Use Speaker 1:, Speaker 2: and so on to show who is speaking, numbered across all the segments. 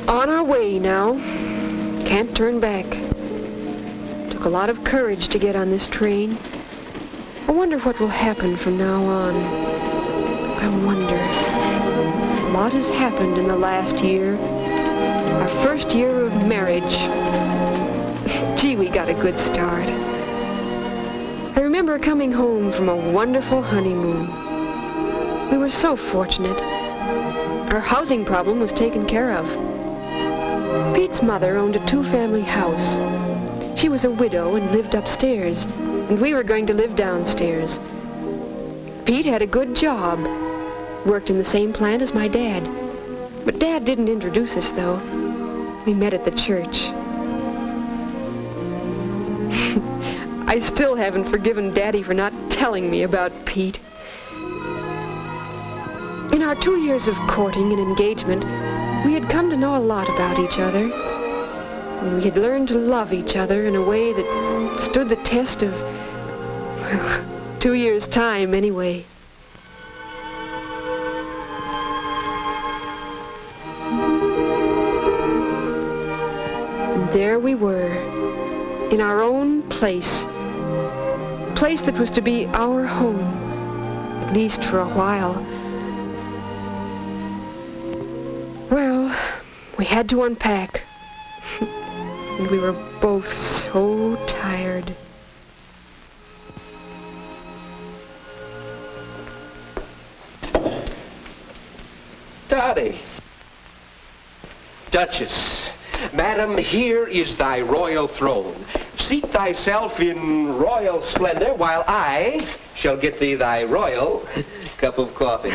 Speaker 1: On our way now. Can't turn back. Took a lot of courage to get on this train. I wonder what will happen from now on. I wonder. A lot has happened in the last year. Our first year of marriage. Gee, we got a good start. I remember coming home from a wonderful honeymoon. We were so fortunate. Our housing problem was taken care of. Pete's mother owned a two-family house. She was a widow and lived upstairs, and we were going to live downstairs. Pete had a good job, worked in the same plant as my dad. But Dad didn't introduce us, though. We met at the church. I still haven't forgiven Daddy for not telling me about Pete. In our 2 years of courting and engagement, we had come to know a lot about each other. And we had learned to love each other in a way that stood the test of, well, 2 years' time anyway. And there we were, in our own place. A place that was to be our home, at least for a while. Well, we had to unpack. And we were both so tired.
Speaker 2: Dottie. Duchess, madam, here is thy royal throne. Seat thyself in royal splendor while I shall get thee thy royal cup of coffee.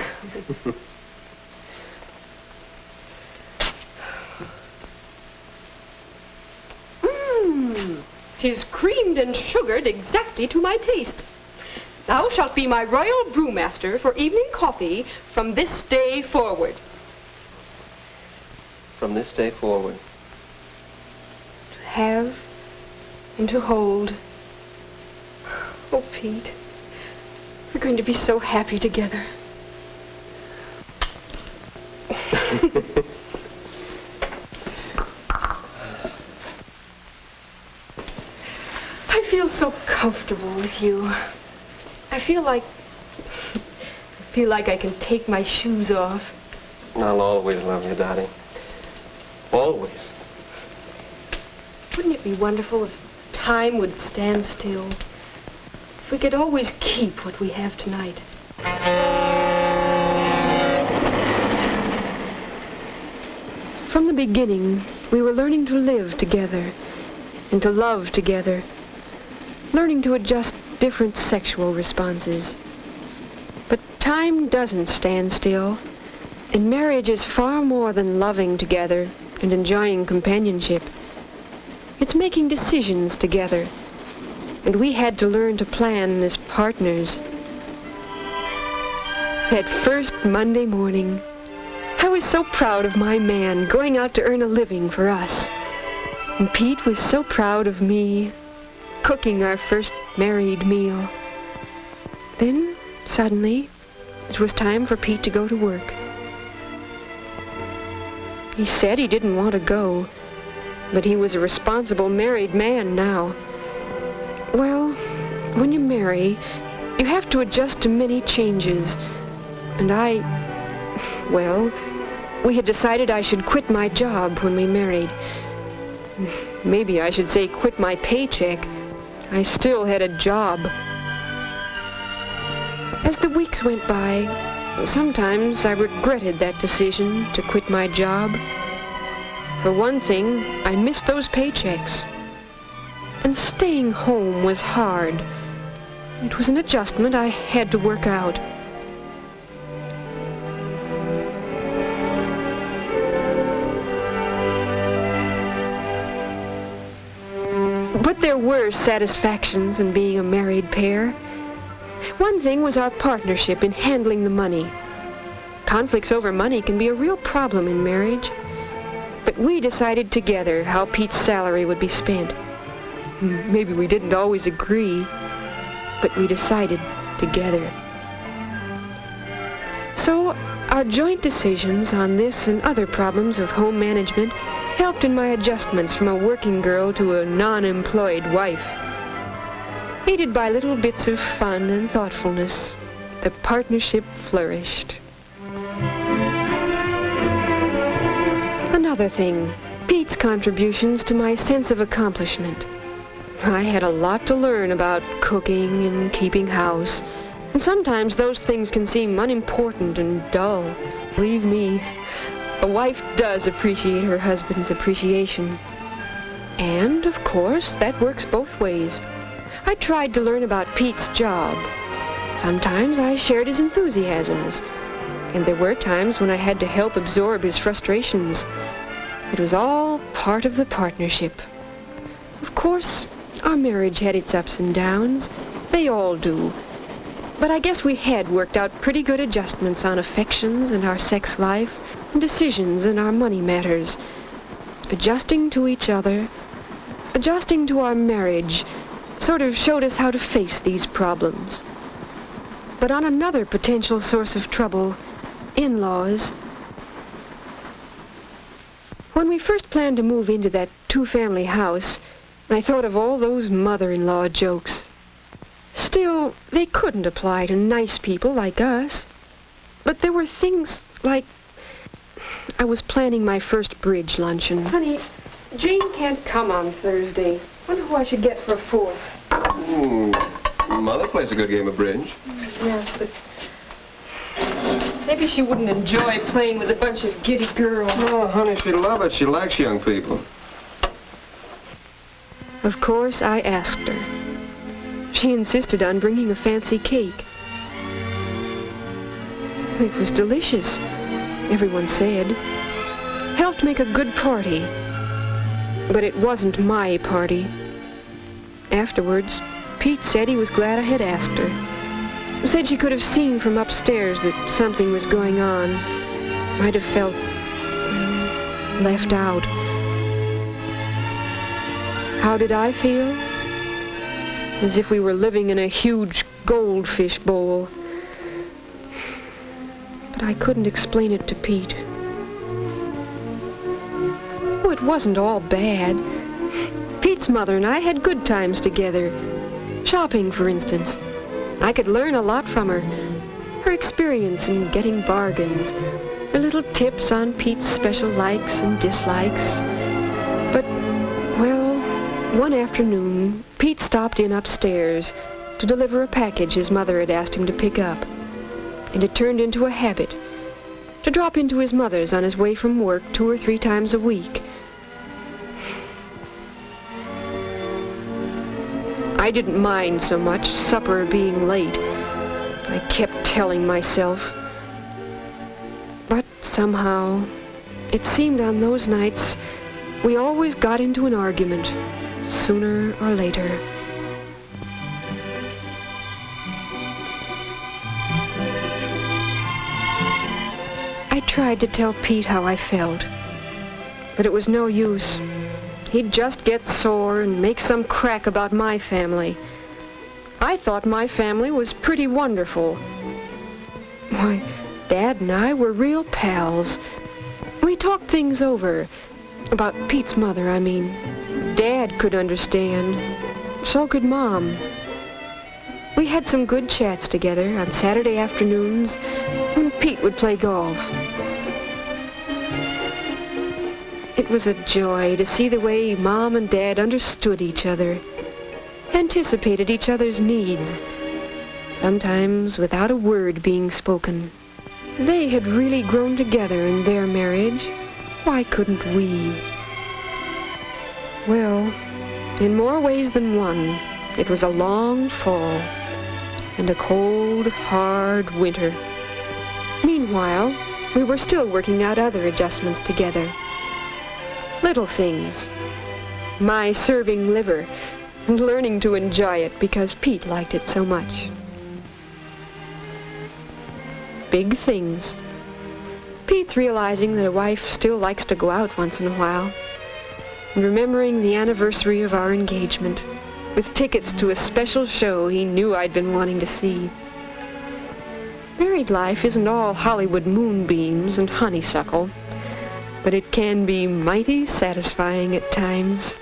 Speaker 1: 'Tis creamed and sugared exactly to my taste. Thou shalt be my royal brewmaster for evening coffee from this day forward.
Speaker 2: From this day forward.
Speaker 1: To have and to hold. Oh, Pete, we're going to be so happy together. I feel so comfortable with you. I feel like I can take my shoes off.
Speaker 2: I'll always love you, Dottie. Always.
Speaker 1: Wouldn't it be wonderful if time would stand still? If we could always keep what we have tonight. From the beginning, we were learning to live together and to love together. Learning to adjust different sexual responses. But time doesn't stand still, and marriage is far more than loving together and enjoying companionship. It's making decisions together, and we had to learn to plan as partners. That first Monday morning, I was so proud of my man going out to earn a living for us. And Pete was so proud of me, cooking our first married meal. Then, suddenly, it was time for Pete to go to work. He said he didn't want to go, but he was a responsible married man now. Well, when you marry, you have to adjust to many changes. And we had decided I should quit my job when we married. Maybe I should say quit my paycheck. I still had a job. As the weeks went by, sometimes I regretted that decision to quit my job. For one thing, I missed those paychecks. And staying home was hard. It was an adjustment I had to work out. But there were satisfactions in being a married pair. One thing was our partnership in handling the money. Conflicts over money can be a real problem in marriage. But we decided together how Pete's salary would be spent. Maybe we didn't always agree, but we decided together. So our joint decisions on this and other problems of home management helped in my adjustments from a working girl to a non-employed wife. Aided by little bits of fun and thoughtfulness, the partnership flourished. Another thing, Pete's contributions to my sense of accomplishment. I had a lot to learn about cooking and keeping house, and sometimes those things can seem unimportant and dull. Believe me, a wife does appreciate her husband's appreciation. And, of course, that works both ways. I tried to learn about Pete's job. Sometimes I shared his enthusiasms, and there were times when I had to help absorb his frustrations. It was all part of the partnership. Of course, our marriage had its ups and downs. They all do. But I guess we had worked out pretty good adjustments on affections and our sex life, and decisions in our money matters. Adjusting to each other, adjusting to our marriage, sort of showed us how to face these problems. But on another potential source of trouble, in-laws. When we first planned to move into that two-family house, I thought of all those mother-in-law jokes. Still, they couldn't apply to nice people like us. But there were things like, I was planning my first bridge luncheon. Honey, Jane can't come on Thursday. Wonder who I should get for a fourth.
Speaker 2: Mother plays a good game of bridge.
Speaker 1: Yes, but maybe she wouldn't enjoy playing with a bunch of giddy girls.
Speaker 2: Oh, honey, she'd love it. She likes young people.
Speaker 1: Of course, I asked her. She insisted on bringing a fancy cake. It was delicious, everyone said. Helped make a good party. But it wasn't my party. Afterwards, Pete said he was glad I had asked her. Said she could have seen from upstairs that something was going on. Might have felt left out. How did I feel? As if we were living in a huge goldfish bowl. But I couldn't explain it to Pete. Oh, it wasn't all bad. Pete's mother and I had good times together. Shopping, for instance. I could learn a lot from her. Her experience in getting bargains. Her little tips on Pete's special likes and dislikes. But, well, one afternoon, Pete stopped in upstairs to deliver a package his mother had asked him to pick up. And it turned into a habit to drop into his mother's on his way from work 2 or 3 times a week. I didn't mind so much supper being late. I kept telling myself. But somehow, it seemed on those nights, we always got into an argument, sooner or later. I tried to tell Pete how I felt, but it was no use. He'd just get sore and make some crack about my family. I thought my family was pretty wonderful. Why, Dad and I were real pals. We talked things over. About Pete's mother, I mean. Dad could understand. So could Mom. We had some good chats together on Saturday afternoons when Pete would play golf. It was a joy to see the way Mom and Dad understood each other, anticipated each other's needs, sometimes without a word being spoken. They had really grown together in their marriage. Why couldn't we? Well, in more ways than one, it was a long fall and a cold, hard winter. Meanwhile, we were still working out other adjustments together. Little things. My serving liver, and learning to enjoy it because Pete liked it so much. Big things. Pete's realizing that a wife still likes to go out once in a while, and remembering the anniversary of our engagement, with tickets to a special show he knew I'd been wanting to see. Married life isn't all Hollywood moonbeams and honeysuckle, but it can be mighty satisfying at times.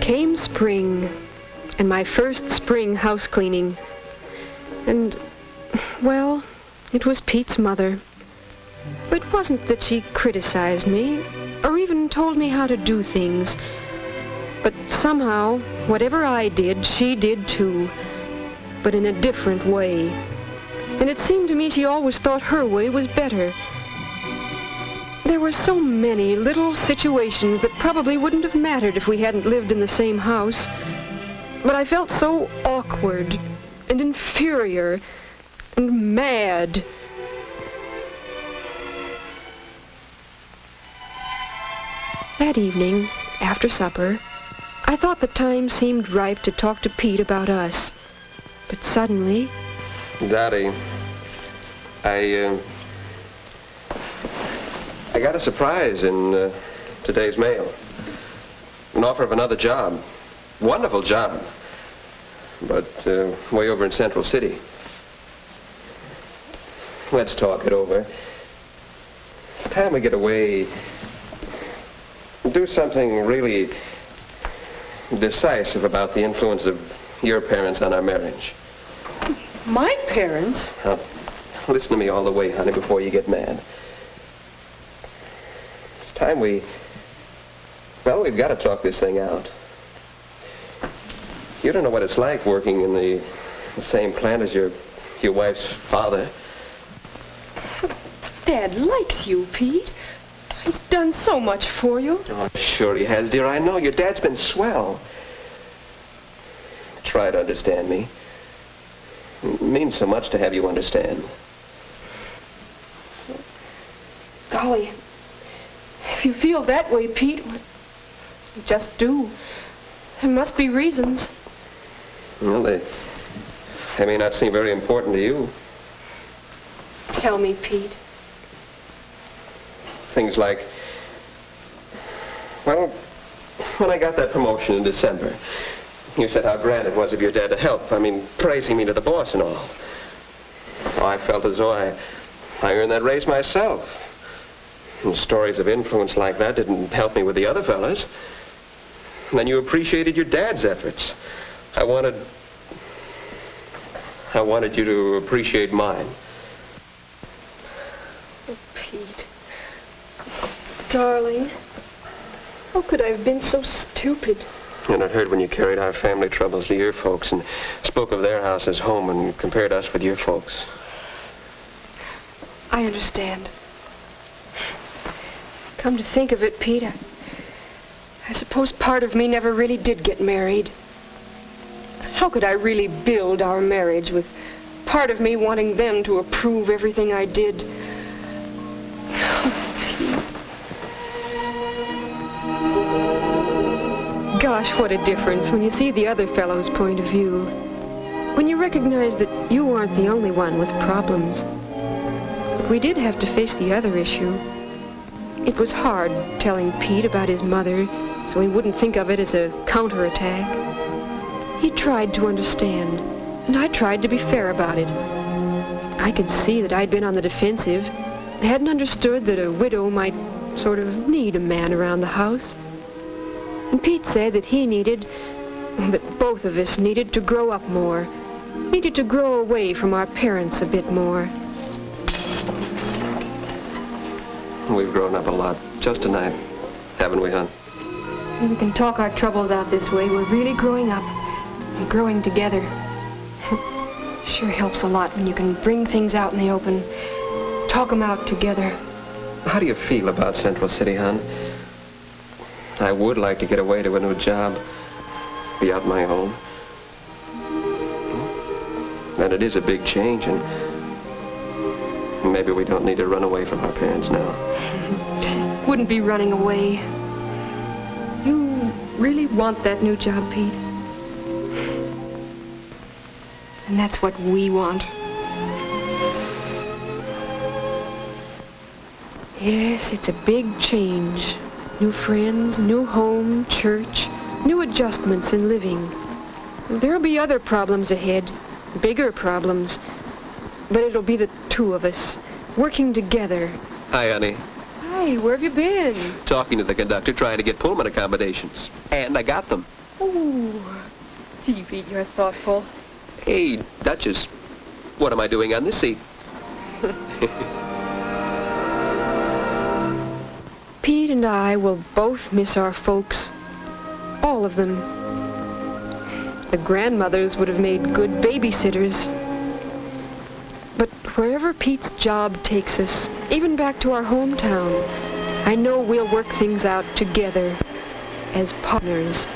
Speaker 1: Came spring, and my first spring house cleaning, and, well, it was Pete's mother. It wasn't that she criticized me, or even told me how to do things, but somehow, whatever I did, she did too, but in a different way. And it seemed to me she always thought her way was better. There were so many little situations that probably wouldn't have mattered if we hadn't lived in the same house, but I felt so awkward and inferior and mad. That evening, after supper, I thought the time seemed ripe to talk to Pete about us. But suddenly...
Speaker 2: Dottie, I got a surprise in today's mail. An offer of another job. Wonderful job. But way over in Central City. Let's talk it over. It's time we get away. Do something really decisive about the influence of your parents on our marriage.
Speaker 1: My parents?
Speaker 2: Now, listen to me all the way, honey, before you get mad. It's time we've got to talk this thing out. You don't know what it's like working in the same plant as your wife's father.
Speaker 1: Dad likes you, Pete. He's done so much for you.
Speaker 2: Oh, sure he has, dear. I know. Your dad's been swell. Try to understand me. It means so much to have you understand.
Speaker 1: Golly, if you feel that way, Pete, you just do. There must be reasons.
Speaker 2: Well, they may not seem very important to you.
Speaker 1: Tell me, Pete.
Speaker 2: Things like, well, when I got that promotion in December, you said how grand it was of your dad to help. I mean, praising me to the boss and all. Oh, I felt as though I earned that raise myself. And stories of influence like that didn't help me with the other fellas. And then you appreciated your dad's efforts. I wanted you to appreciate mine.
Speaker 1: Oh, Pete. Darling. How could I have been so stupid?
Speaker 2: And it hurt when you carried our family troubles to your folks and spoke of their house as home and compared us with your folks.
Speaker 1: I understand. Come to think of it, Pete, I suppose part of me never really did get married. How could I really build our marriage with part of me wanting them to approve everything I did? Gosh, what a difference when you see the other fellow's point of view. When you recognize that you aren't the only one with problems. But we did have to face the other issue. It was hard telling Pete about his mother so he wouldn't think of it as a counterattack. He tried to understand, and I tried to be fair about it. I could see that I'd been on the defensive. I hadn't understood that a widow might sort of need a man around the house. And Pete said that that both of us needed to grow up more, needed to grow away from our parents a bit more.
Speaker 2: We've grown up a lot just tonight, haven't we, hon?
Speaker 1: And we can talk our troubles out this way. We're really growing up and growing together. Sure helps a lot when you can bring things out in the open, talk them out together.
Speaker 2: How do you feel about Central City, hon? I would like to get away to a new job, be out my own. And it is a big change, and maybe we don't need to run away from our parents now.
Speaker 1: Wouldn't be running away. You really want that new job, Pete. And that's what we want. Yes, it's a big change. New friends, new home, church, new adjustments in living. There'll be other problems ahead, bigger problems. But it'll be the two of us, working together.
Speaker 2: Hi, honey.
Speaker 1: Hi, where have you been?
Speaker 2: Talking to the conductor, trying to get Pullman accommodations. And I got them.
Speaker 1: Ooh, gee, Pete, you're thoughtful.
Speaker 2: Hey, Duchess, what am I doing on this seat?
Speaker 1: Pete and I will both miss our folks. All of them. The grandmothers would have made good babysitters. But wherever Pete's job takes us, even back to our hometown, I know we'll work things out together as partners.